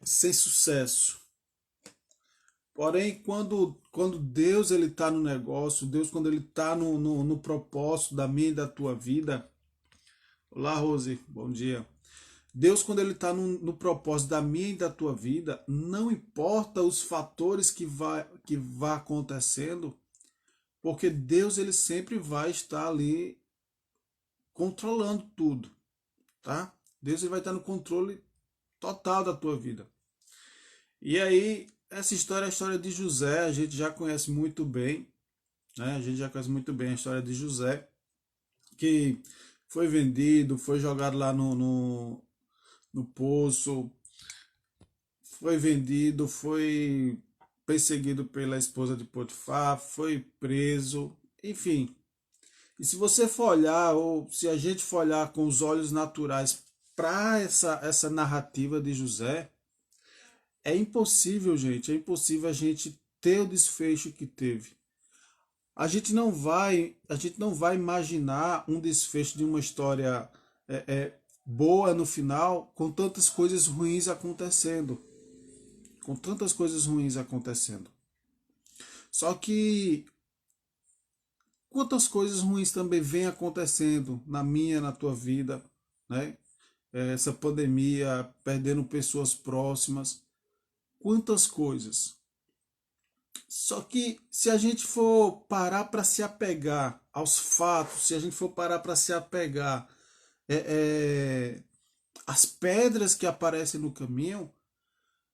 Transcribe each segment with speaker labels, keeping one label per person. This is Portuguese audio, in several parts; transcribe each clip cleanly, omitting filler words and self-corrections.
Speaker 1: sem sucesso. Porém, quando Deus ele está no negócio, Deus quando ele está no propósito da minha e da tua vida. Olá, Rose, bom dia. Deus quando ele está no propósito da minha e da tua vida, não importa os fatores que vá acontecendo, porque Deus ele sempre vai estar ali controlando tudo, tá? Deus ele vai estar no controle total da tua vida. E aí, essa história é a história de José, a gente já conhece muito bem, né? A gente já conhece muito bem a história de José, que foi vendido, foi jogado lá no poço, foi vendido, foi perseguido pela esposa de Potifar, foi preso, enfim. E se você for olhar, ou se a gente for olhar com os olhos naturais para essa narrativa de José, é impossível, gente, é impossível a gente ter o desfecho que teve. A gente não vai imaginar um desfecho de uma história boa no final, com tantas coisas ruins acontecendo, com tantas coisas ruins acontecendo. Só que quantas coisas ruins também vêm acontecendo na minha, na tua vida, né? Essa pandemia, perdendo pessoas próximas, quantas coisas. Só que se a gente for parar para se apegar aos fatos, se a gente for parar para se apegar às pedras que aparecem no caminho,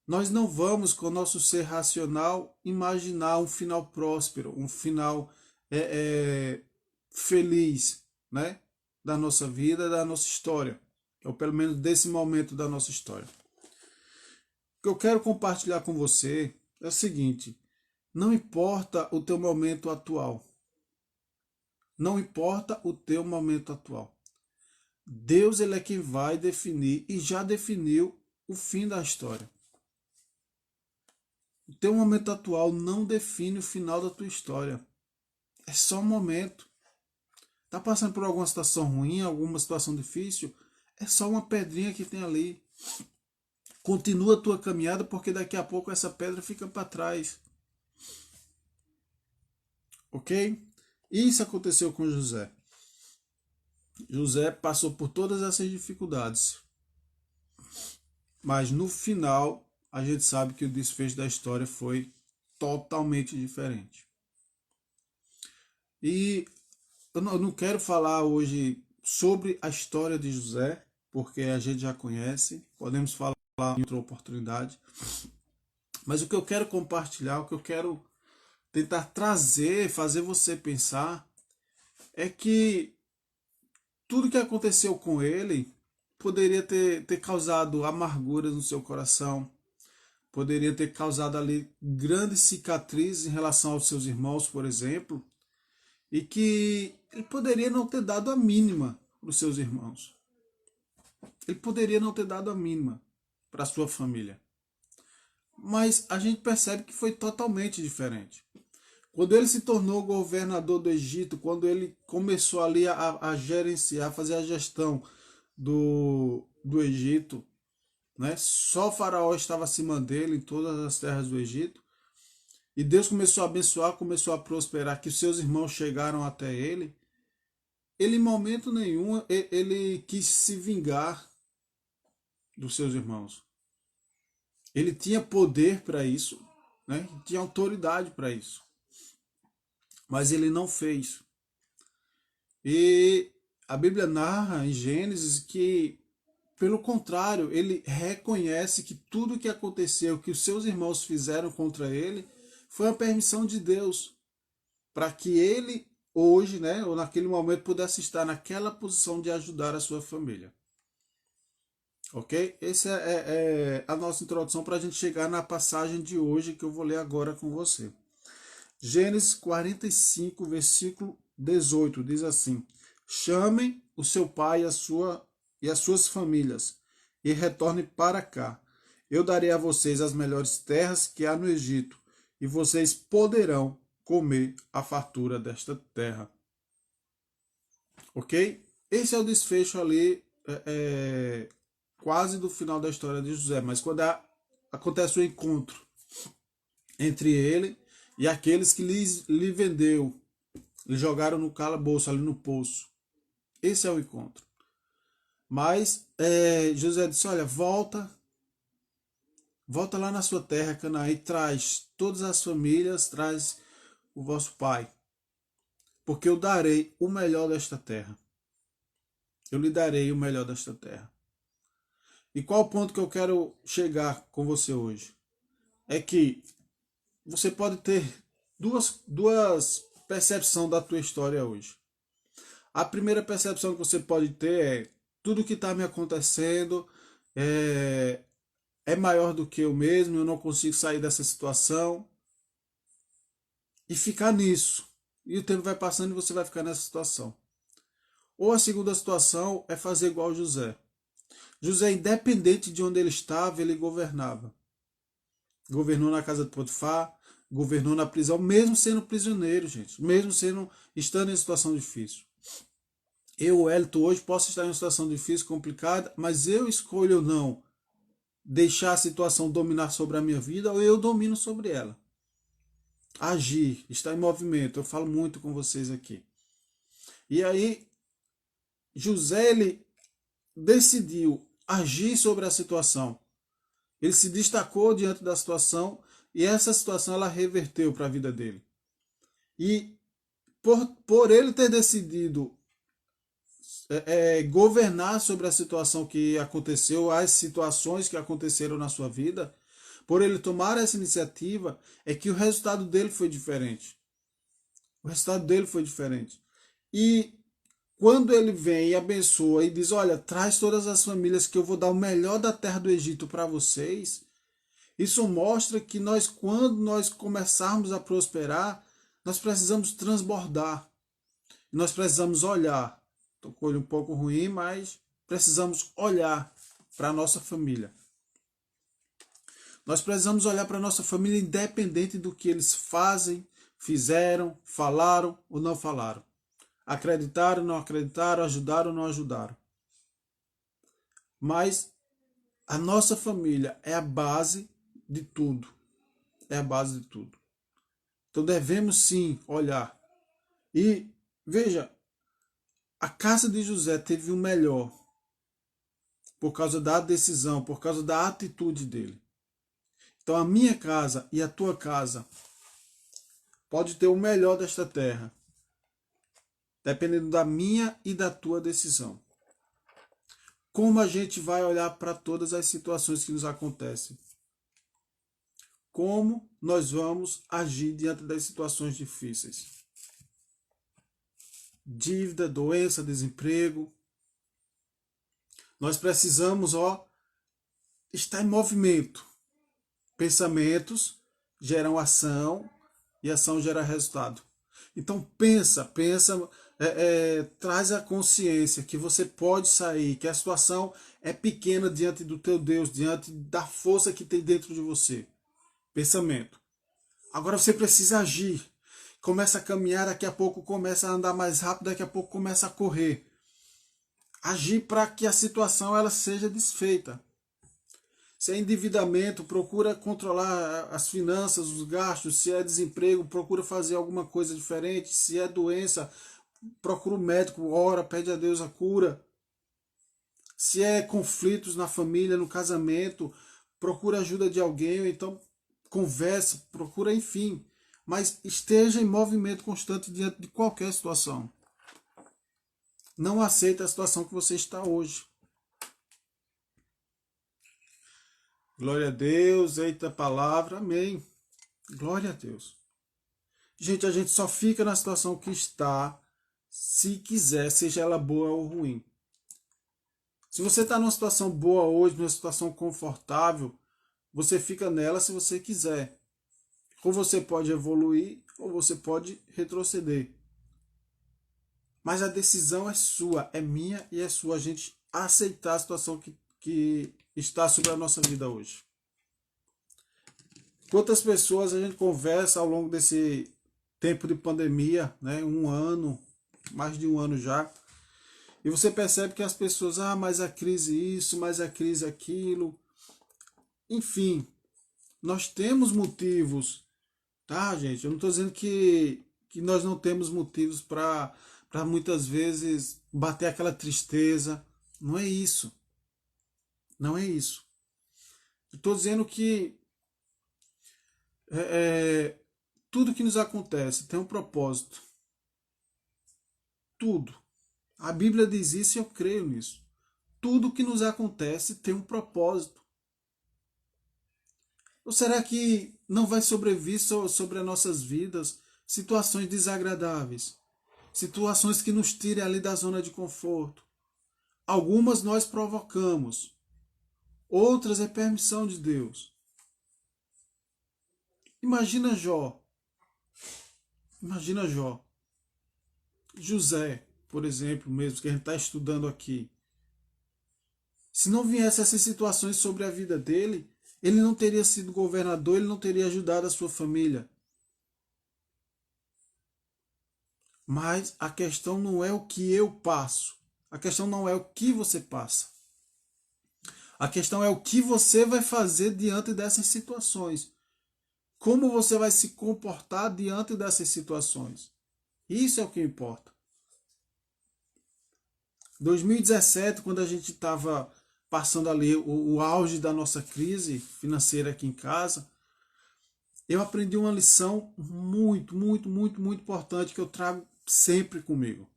Speaker 1: nós não vamos, com o nosso ser racional, imaginar um final próspero, um final é, é, feliz, né? Da nossa vida, da nossa história, ou pelo menos desse momento da nossa história. O que eu quero compartilhar com você é o seguinte: não importa o teu momento atual, não importa o teu momento atual. Deus ele é quem vai definir e já definiu o fim da história. O teu momento atual não define o final da tua história. É só um momento. Tá passando por alguma situação ruim, alguma situação difícil? É só uma pedrinha que tem ali. Continua a tua caminhada, porque daqui a pouco essa pedra fica para trás. Ok? Isso aconteceu com José. José passou por todas essas dificuldades. Mas no final, a gente sabe que o desfecho da história foi totalmente diferente. E eu não quero falar hoje sobre a história de José, porque a gente já conhece, podemos falar em outra oportunidade. Mas o que eu quero compartilhar, o que eu quero tentar trazer, fazer você pensar, é que tudo que aconteceu com ele poderia ter causado amarguras no seu coração, poderia ter causado ali grandes cicatrizes em relação aos seus irmãos, por exemplo, e que ele poderia não ter dado a mínima para os seus irmãos. Ele poderia não ter dado a mínima para a sua família. Mas a gente percebe que foi totalmente diferente. Quando ele se tornou governador do Egito, quando ele começou ali a gerenciar, a fazer a gestão do Egito, né? Só o faraó estava acima dele em todas as terras do Egito. E Deus começou a abençoar, começou a prosperar, que os seus irmãos chegaram até ele. Ele em momento nenhum ele quis se vingar dos seus irmãos. Ele tinha poder para isso, né? Tinha autoridade para isso. Mas ele não fez. E a Bíblia narra em Gênesis que, pelo contrário, ele reconhece que tudo o que aconteceu, que os seus irmãos fizeram contra ele, foi a permissão de Deus, para que ele hoje, né, ou naquele momento, pudesse estar naquela posição de ajudar a sua família. Ok? Essa é a nossa introdução para a gente chegar na passagem de hoje que eu vou ler agora com você. Gênesis 45, versículo 18, diz assim: chamem o seu pai e as suas famílias, e retornem para cá. Eu darei a vocês as melhores terras que há no Egito, e vocês poderão comer a fartura desta terra. Ok? Esse é o desfecho ali quase do final da história de José, mas quando acontece o encontro entre ele e aqueles que lhe vendeu, lhe jogaram no calabouço, ali no poço. Esse é o encontro. Mas José disse, olha, volta lá na sua terra, Canaã, e traz todas as famílias, traz o vosso pai, porque eu darei o melhor desta terra. Eu lhe darei o melhor desta terra. E qual o ponto que eu quero chegar com você hoje? É que você pode ter duas percepções da tua história hoje. A primeira percepção que você pode ter é tudo que está me acontecendo é maior do que eu mesmo, eu não consigo sair dessa situação. E ficar nisso. E o tempo vai passando e você vai ficar nessa situação. Ou a segunda situação é fazer igual José. José, independente de onde ele estava, ele governava. Governou na casa de Potifar, governou na prisão, mesmo sendo prisioneiro, gente. Mesmo estando em situação difícil. Eu, Elton, hoje posso estar em uma situação difícil, complicada, mas eu escolho não deixar a situação dominar sobre a minha vida ou eu domino sobre ela. Agir, estar em movimento. Eu falo muito com vocês aqui. E aí, José, ele decidiu agir sobre a situação. Ele se destacou diante da situação e essa situação ela reverteu para a vida dele. E por ele ter decidido governar sobre a situação que aconteceu, as situações que aconteceram na sua vida, por ele tomar essa iniciativa, é que o resultado dele foi diferente. O resultado dele foi diferente. E quando ele vem e abençoa e diz, olha, traz todas as famílias que eu vou dar o melhor da terra do Egito para vocês, isso mostra que quando nós começarmos a prosperar, nós precisamos transbordar. Nós precisamos olhar. Estou com o olho um pouco ruim, mas precisamos olhar para a nossa família. Nós precisamos olhar para a nossa família independente do que eles fazem, fizeram, falaram ou não falaram. Acreditaram, não acreditaram, ajudaram, não ajudaram. Mas a nossa família é a base de tudo. É a base de tudo. Então devemos sim olhar. E veja, a casa de José teve o melhor por causa da decisão, por causa da atitude dele. Então a minha casa e a tua casa pode ter o melhor desta terra, dependendo da minha e da tua decisão. Como a gente vai olhar para todas as situações que nos acontecem? Como nós vamos agir diante das situações difíceis? Dívida, doença, desemprego. Nós precisamos, estar em movimento. Pensamentos geram ação e ação gera resultado. Então pensa, traz a consciência que você pode sair, que a situação é pequena diante do teu Deus, diante da força que tem dentro de você. Pensamento. Agora você precisa agir. Começa a caminhar, daqui a pouco começa a andar mais rápido, daqui a pouco começa a correr. Agir para que a situação ela seja desfeita. Se é endividamento, procura controlar as finanças, os gastos. Se é desemprego, procura fazer alguma coisa diferente. Se é doença, procura o médico, ora, pede a Deus a cura. Se é conflitos na família, no casamento, procura ajuda de alguém, ou então conversa, procura, enfim. Mas esteja em movimento constante diante de qualquer situação. Não aceite a situação que você está hoje. Glória a Deus, eita palavra, amém. Glória a Deus. Gente, a gente só fica na situação que está, se quiser, seja ela boa ou ruim. Se você está numa situação boa hoje, numa situação confortável, você fica nela se você quiser. Ou você pode evoluir, ou você pode retroceder. Mas a decisão é sua, é minha e é sua. A gente aceitar a situação que está sobre a nossa vida hoje. Quantas pessoas a gente conversa ao longo desse tempo de pandemia, né? Um ano, mais de um ano já. E você percebe que as pessoas, mas a crise isso, mas a crise aquilo. Enfim, nós temos motivos, tá, gente? Eu não estou dizendo que nós não temos motivos para muitas vezes bater aquela tristeza. Não é isso. Não é isso. Eu estou dizendo que tudo que nos acontece tem um propósito. Tudo. A Bíblia diz isso e eu creio nisso. Tudo que nos acontece tem um propósito. Ou será que não vai sobrevir sobre as nossas vidas situações desagradáveis? Situações que nos tirem ali da zona de conforto? Algumas nós provocamos, outras é permissão de Deus. Imagina Jó. Imagina Jó. José, por exemplo, mesmo, que a gente está estudando aqui. Se não viesse essas situações sobre a vida dele, ele não teria sido governador, ele não teria ajudado a sua família. Mas a questão não é o que eu passo. A questão não é o que você passa. A questão é o que você vai fazer diante dessas situações. Como você vai se comportar diante dessas situações. Isso é o que importa. 2017, quando a gente estava passando ali o auge da nossa crise financeira aqui em casa, eu aprendi uma lição muito, muito, muito, muito importante que eu trago sempre comigo.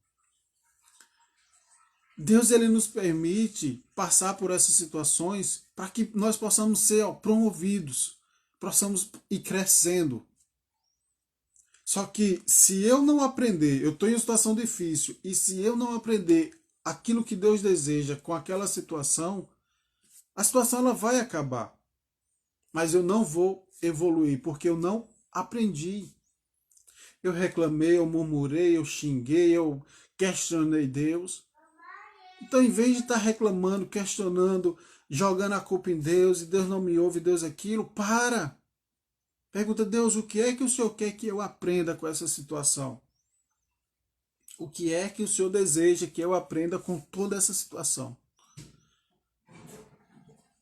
Speaker 1: Deus ele nos permite passar por essas situações para que nós possamos ser promovidos, possamos ir crescendo. Só que se eu não aprender, eu estou em uma situação difícil, e se eu não aprender aquilo que Deus deseja com aquela situação, a situação ela vai acabar. Mas eu não vou evoluir, porque eu não aprendi. Eu reclamei, eu murmurei, eu xinguei, eu questionei Deus. Então, em vez de estar reclamando, questionando, jogando a culpa em Deus, e Deus não me ouve, Deus aquilo, para. Pergunta, Deus, o que é que o Senhor quer que eu aprenda com essa situação? O que é que o Senhor deseja que eu aprenda com toda essa situação?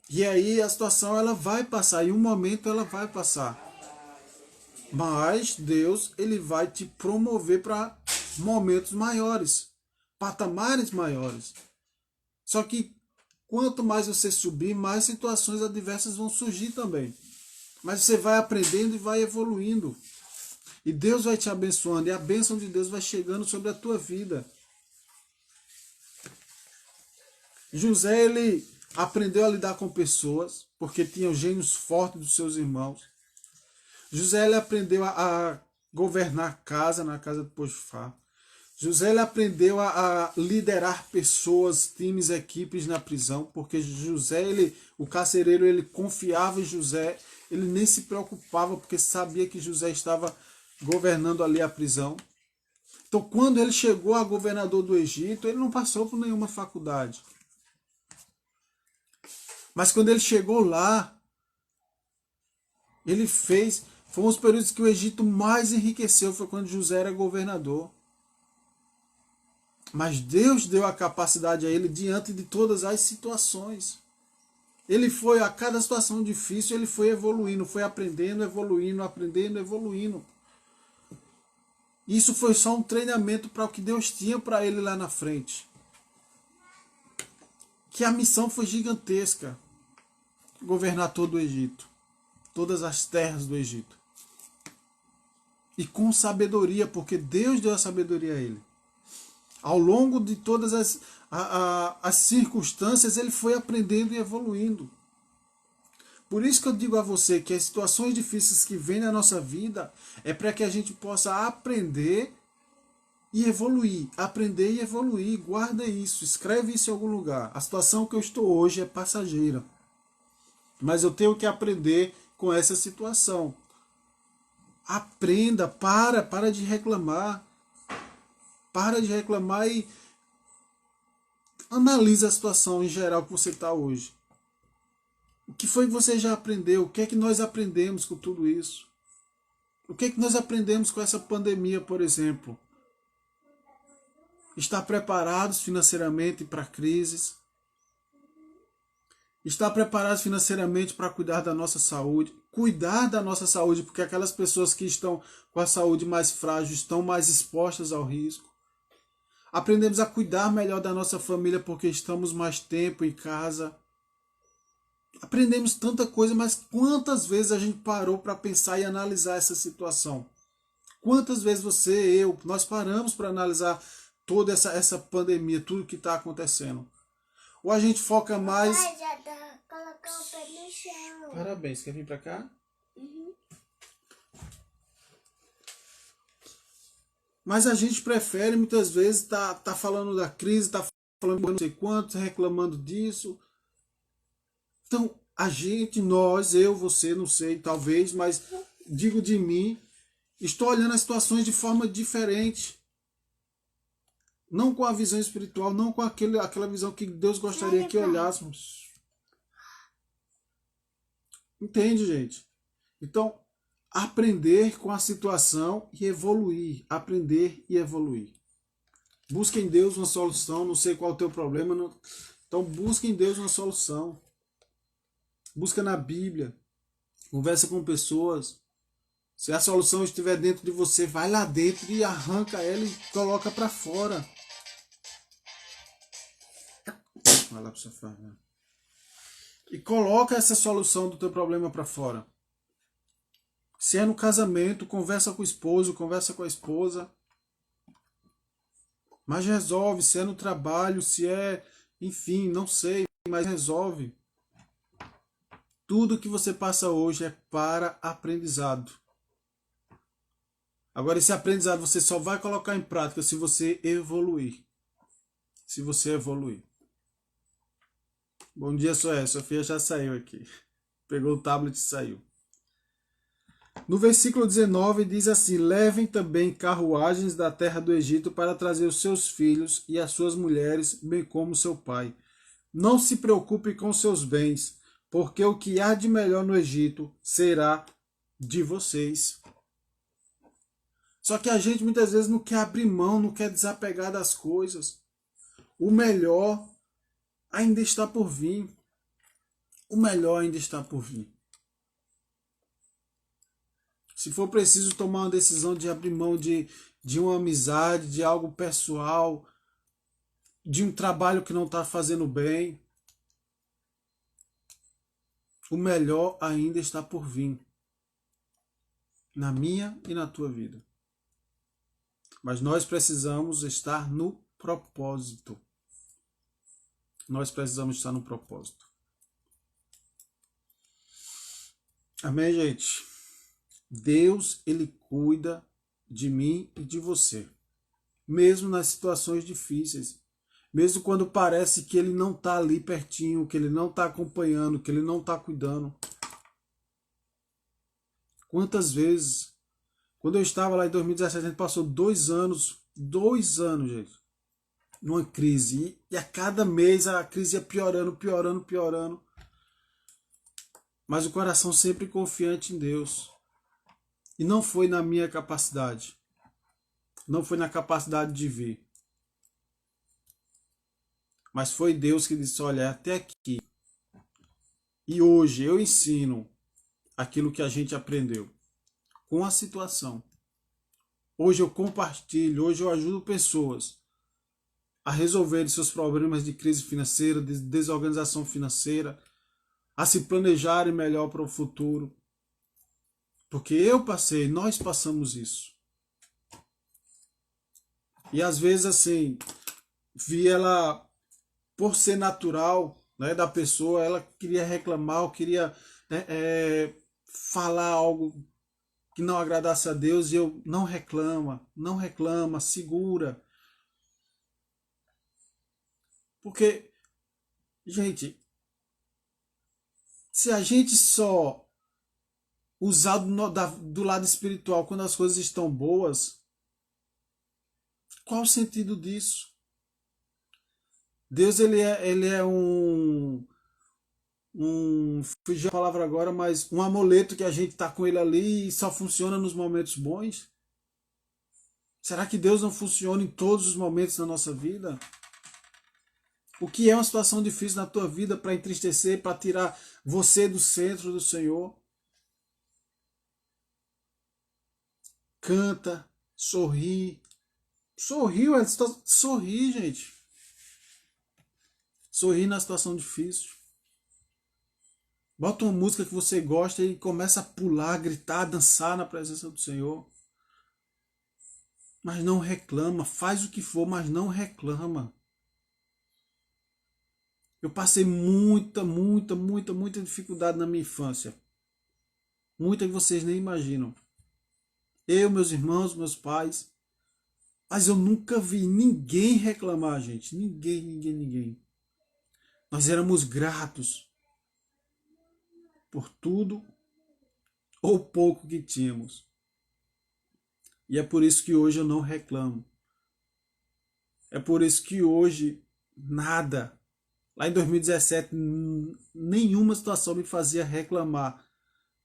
Speaker 1: E aí a situação ela vai passar, em um momento ela vai passar. Mas Deus ele vai te promover para momentos maiores, patamares maiores. Só que quanto mais você subir, mais situações adversas vão surgir também. Mas você vai aprendendo e vai evoluindo. E Deus vai te abençoando. E a bênção de Deus vai chegando sobre a tua vida. José, ele aprendeu a lidar com pessoas, porque tinha os gênios fortes dos seus irmãos. José, ele aprendeu a governar a casa, na casa de Potifar. José, ele aprendeu a liderar pessoas, times, equipes na prisão, porque José, o carcereiro, ele confiava em José, ele nem se preocupava, porque sabia que José estava governando ali a prisão. Então, quando ele chegou a governador do Egito, ele não passou por nenhuma faculdade. Mas quando ele chegou lá, ele fez... Foi um dos períodos que o Egito mais enriqueceu, foi quando José era governador. Mas Deus deu a capacidade a ele diante de todas as situações. Ele foi, a cada situação difícil, ele foi evoluindo, foi aprendendo, evoluindo, aprendendo, evoluindo. Isso foi só um treinamento para o que Deus tinha para ele lá na frente. Que a missão foi gigantesca. Governar todo o Egito. Todas as terras do Egito. E com sabedoria, porque Deus deu a sabedoria a ele. Ao longo de todas as circunstâncias, ele foi aprendendo e evoluindo. Por isso que eu digo a você que as situações difíceis que vêm na nossa vida é para que a gente possa aprender e evoluir. Aprender e evoluir. Guarda isso, escreve isso em algum lugar. A situação que eu estou hoje é passageira. Mas eu tenho que aprender com essa situação. Aprenda, para de reclamar. Para de reclamar e analisa a situação em geral que você está hoje. O que foi que você já aprendeu? O que é que nós aprendemos com tudo isso? O que é que nós aprendemos com essa pandemia, por exemplo? Estar preparados financeiramente para crises. Estar preparados financeiramente para cuidar da nossa saúde. Cuidar da nossa saúde, porque aquelas pessoas que estão com a saúde mais frágil estão mais expostas ao risco. Aprendemos a cuidar melhor da nossa família porque estamos mais tempo em casa. Aprendemos tanta coisa, mas quantas vezes a gente parou para pensar e analisar essa situação? Quantas vezes você, eu, nós paramos para analisar toda essa pandemia, tudo que está acontecendo? Ou a gente foca mais...
Speaker 2: Papai, já dá colocar o pé no chão.
Speaker 1: Parabéns, quer vir para cá?
Speaker 2: Uhum.
Speaker 1: Mas a gente prefere muitas vezes tá falando da crise, tá falando de não sei quantos, reclamando disso. Então, a gente, nós, eu, você, não sei, talvez, mas digo de mim, estou olhando as situações de forma diferente. Não com a visão espiritual, não com aquela visão que Deus gostaria que olhássemos. Entende, gente? Então, aprender com a situação e evoluir. Aprender e evoluir. Busque em Deus uma solução. Não sei qual é o teu problema. Então, busque em Deus uma solução. Busca na Bíblia. Conversa com pessoas. Se a solução estiver dentro de você, vai lá dentro e arranca ela e coloca para fora. Vai lá pro sofá, né? E coloca essa solução do teu problema para fora. Se é no casamento, conversa com o esposo, conversa com a esposa. Mas resolve. Se é no trabalho, se é... Enfim, não sei, mas resolve. Tudo que você passa hoje é para aprendizado. Agora, esse aprendizado você só vai colocar em prática se você evoluir. Se você evoluir. Bom dia, Soé. Sofia já saiu aqui. Pegou o tablet e saiu. No versículo 19 diz assim: levem também carruagens da terra do Egito para trazer os seus filhos e as suas mulheres, bem como seu pai. Não se preocupe com seus bens, porque o que há de melhor no Egito será de vocês. Só que a gente muitas vezes não quer abrir mão, não quer desapegar das coisas. O melhor ainda está por vir. O melhor ainda está por vir. Se for preciso tomar uma decisão de abrir mão de uma amizade, de algo pessoal, de um trabalho que não está fazendo bem, o melhor ainda está por vir. Na minha e na tua vida. Mas nós precisamos estar no propósito. Nós precisamos estar no propósito. Amém, gente? Deus, Ele cuida de mim e de você. Mesmo nas situações difíceis. Mesmo quando parece que Ele não está ali pertinho, que Ele não está acompanhando, que Ele não está cuidando. Quantas vezes, quando eu estava lá em 2017, a gente passou 2 anos, gente, numa crise. E a cada mês a crise ia piorando, piorando, piorando. Mas o coração sempre confiante em Deus. E não foi na minha capacidade. Não foi na capacidade de ver. Mas foi Deus que disse, olha, até aqui. E hoje eu ensino aquilo que a gente aprendeu. Com a situação. Hoje eu compartilho, hoje eu ajudo pessoas a resolverem seus problemas de crise financeira, de desorganização financeira, a se planejarem melhor para o futuro. Porque eu passei, nós passamos isso. E às vezes assim, vi ela, por ser natural, né, da pessoa, ela queria reclamar, ou queria falar algo que não agradasse a Deus, e eu, não reclama, segura. Porque, gente, se a gente só usar do lado espiritual quando as coisas estão boas, qual o sentido disso? Deus, ele é fugiu a palavra agora, mas um amuleto que a gente está com ele ali e só funciona nos momentos bons. Será que Deus não funciona em todos os momentos da nossa vida? O que é uma situação difícil na tua vida para entristecer, para tirar você do centro do Senhor? Canta, sorri. Sorri, gente. Sorri na situação difícil. Bota uma música que você gosta e começa a pular, gritar, dançar na presença do Senhor. Mas não reclama, faz o que for, mas não reclama. Eu passei muita dificuldade na minha infância. Muita que vocês nem imaginam. Eu, meus irmãos, meus pais. Mas eu nunca vi ninguém reclamar, gente. Ninguém. Nós éramos gratos por tudo ou pouco que tínhamos. E é por isso que hoje eu não reclamo. É por isso que hoje nada. Lá em 2017, nenhuma situação me fazia reclamar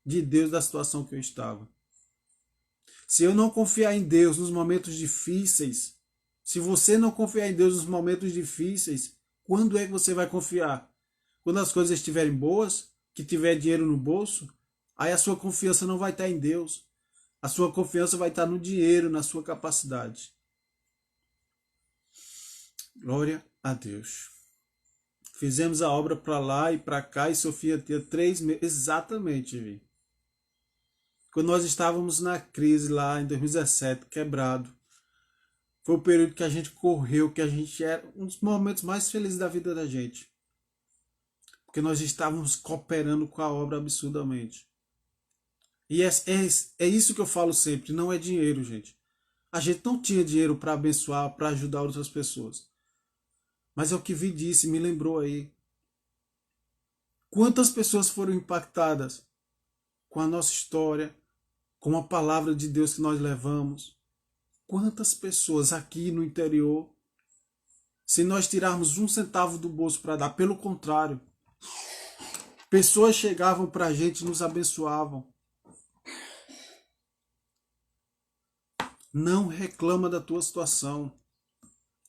Speaker 1: de Deus da situação que eu estava. Se eu não confiar em Deus nos momentos difíceis, se você não confiar em Deus nos momentos difíceis, quando é que você vai confiar? Quando as coisas estiverem boas, que tiver dinheiro no bolso, aí a sua confiança não vai estar em Deus. A sua confiança vai estar no dinheiro, na sua capacidade. Glória a Deus. Fizemos a obra para lá e para cá e Sofia tinha 3 meses. Exatamente, Vi. Quando nós estávamos na crise lá em 2017, quebrado. Foi o período que a gente correu, que a gente era um dos momentos mais felizes da vida da gente. Porque nós estávamos cooperando com a obra absurdamente. E é isso que eu falo sempre, não é dinheiro, gente. A gente não tinha dinheiro para abençoar, para ajudar outras pessoas. Mas é o que Vi disse, me lembrou aí. Quantas pessoas foram impactadas com a nossa história, com a palavra de Deus que nós levamos? Quantas pessoas aqui no interior, se nós tirarmos 1 centavo do bolso para dar, pelo contrário, pessoas chegavam para a gente e nos abençoavam. Não reclama da tua situação.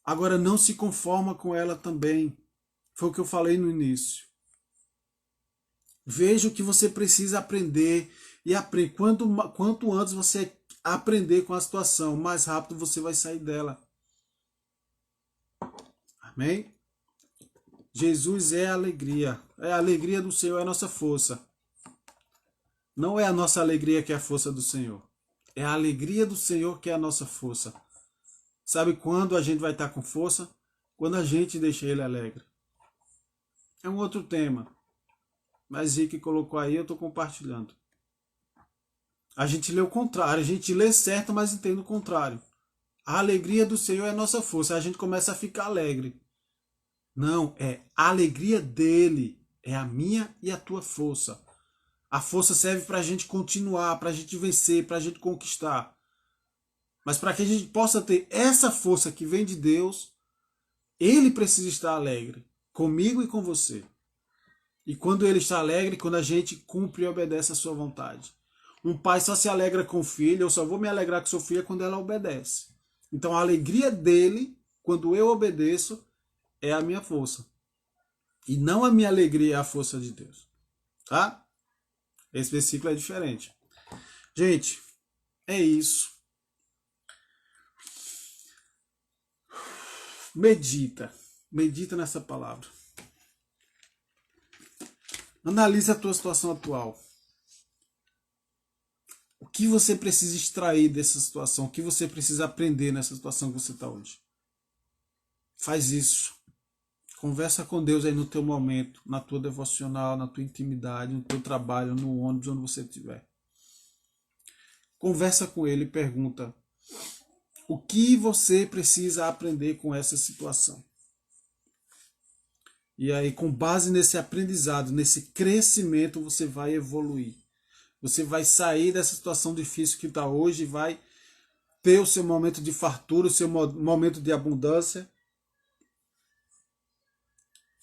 Speaker 1: Agora não se conforma com ela também. Foi o que eu falei no início. Veja o que você precisa aprender e aprende. Quanto antes você aprender com a situação, mais rápido você vai sair dela. Amém? Jesus é a alegria. É a alegria do Senhor, é a nossa força. Não é a nossa alegria que é a força do Senhor. É a alegria do Senhor que é a nossa força. Sabe quando a gente vai estar com força? Quando a gente deixa Ele alegre. É um outro tema. Mas Rick colocou aí, eu estou compartilhando. A gente lê o contrário. A gente lê certo, mas entende o contrário. A alegria do Senhor é a nossa força. A gente começa a ficar alegre. Não, é a alegria dele. É a minha e a tua força. A força serve para a gente continuar, para a gente vencer, para a gente conquistar. Mas para que a gente possa ter essa força que vem de Deus, Ele precisa estar alegre, comigo e com você. E quando Ele está alegre, quando a gente cumpre e obedece a sua vontade. Um pai só se alegra com o filho, eu só vou me alegrar com sua filha quando ela obedece. Então a alegria dele, quando eu obedeço, é a minha força. E não a minha alegria é a força de Deus. Tá? Esse versículo é diferente. Gente, é isso. Medita nessa palavra. Analise a tua situação atual. O que você precisa extrair dessa situação? O que você precisa aprender nessa situação que você está hoje? Faz isso. Conversa com Deus aí no teu momento, na tua devocional, na tua intimidade, no teu trabalho, no ônibus, onde você estiver. Conversa com Ele e pergunta: o que você precisa aprender com essa situação? E aí, com base nesse aprendizado, nesse crescimento, você vai evoluir. Você vai sair dessa situação difícil que está hoje e vai ter o seu momento de fartura, o seu momento de abundância.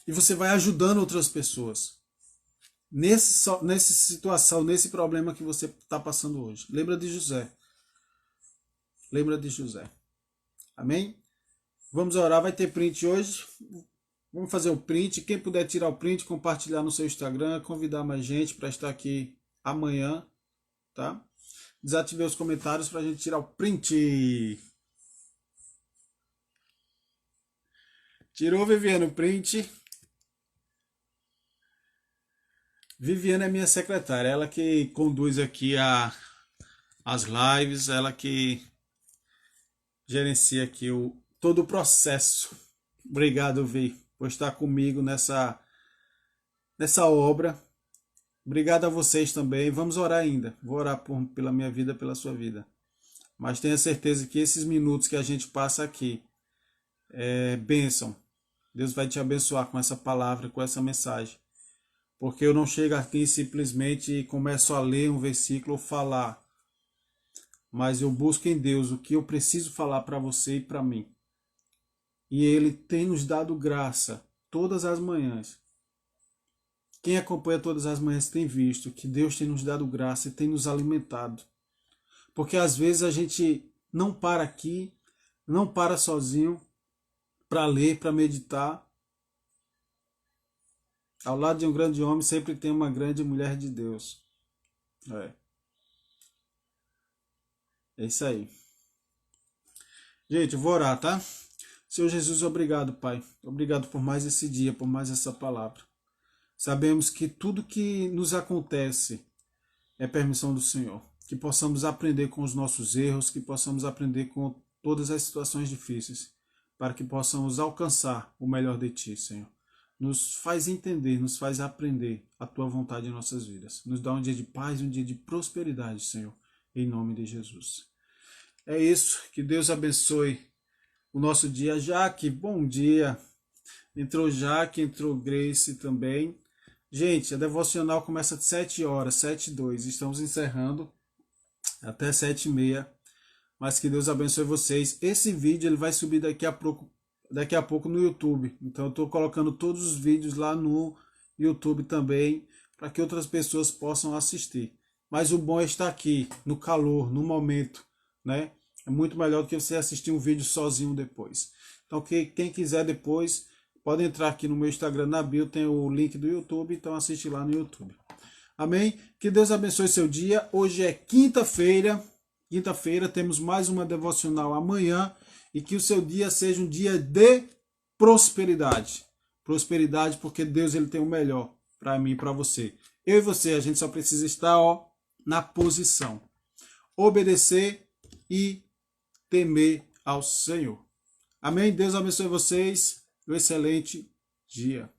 Speaker 1: E você vai ajudando outras pessoas. Nessa situação, nesse problema que você está passando hoje. Lembra de José. Lembra de José. Amém? Vamos orar, vai ter print hoje. Vamos fazer o print. Quem puder tirar o print, compartilhar no seu Instagram, convidar mais gente para estar aqui amanhã, tá? Desativei os comentários para a gente tirar o print. Tirou, Viviane, o print. Viviane é minha secretária, ela que conduz aqui as lives, ela que gerencia aqui todo o processo. Obrigado, Vi, por estar comigo nessa obra. Obrigado a vocês também. Vamos orar ainda. Vou orar pela minha vida, pela sua vida. Mas tenha certeza que esses minutos que a gente passa aqui é bênção. Deus vai te abençoar com essa palavra, com essa mensagem. Porque eu não chego aqui simplesmente e começo a ler um versículo ou falar. Mas eu busco em Deus o que eu preciso falar para você e para mim. E Ele tem nos dado graça todas as manhãs. Quem acompanha todas as manhãs tem visto que Deus tem nos dado graça e tem nos alimentado. Porque às vezes a gente não para aqui, não para sozinho para ler, para meditar. Ao lado de um grande homem sempre tem uma grande mulher de Deus. É isso aí. Gente, eu vou orar, tá? Senhor Jesus, obrigado, Pai. Obrigado por mais esse dia, por mais essa palavra. Sabemos que tudo que nos acontece é permissão do Senhor. Que possamos aprender com os nossos erros, que possamos aprender com todas as situações difíceis, para que possamos alcançar o melhor de Ti, Senhor. Nos faz entender, nos faz aprender a Tua vontade em nossas vidas. Nos dá um dia de paz, um dia de prosperidade, Senhor, em nome de Jesus. É isso, que Deus abençoe o nosso dia. Jaque, bom dia. Entrou Jaque, entrou Grace também. Gente, a devocional começa às 7 horas, 7h02. Estamos encerrando até 7h30. Mas que Deus abençoe vocês. Esse vídeo ele vai subir daqui a pouco no YouTube. Então eu estou colocando todos os vídeos lá no YouTube também, para que outras pessoas possam assistir. Mas o bom é estar aqui, no calor, no momento, né? É muito melhor do que você assistir um vídeo sozinho depois. Então quem quiser depois, pode entrar aqui no meu Instagram, na bio, tem o link do YouTube, então assiste lá no YouTube. Amém? Que Deus abençoe seu dia. Hoje é quinta-feira. Quinta-feira temos mais uma devocional amanhã. E que o seu dia seja um dia de prosperidade. Prosperidade porque Deus ele tem o melhor para mim e para você. Eu e você, a gente só precisa estar na posição. Obedecer e temer ao Senhor. Amém? Deus abençoe vocês. Um excelente dia.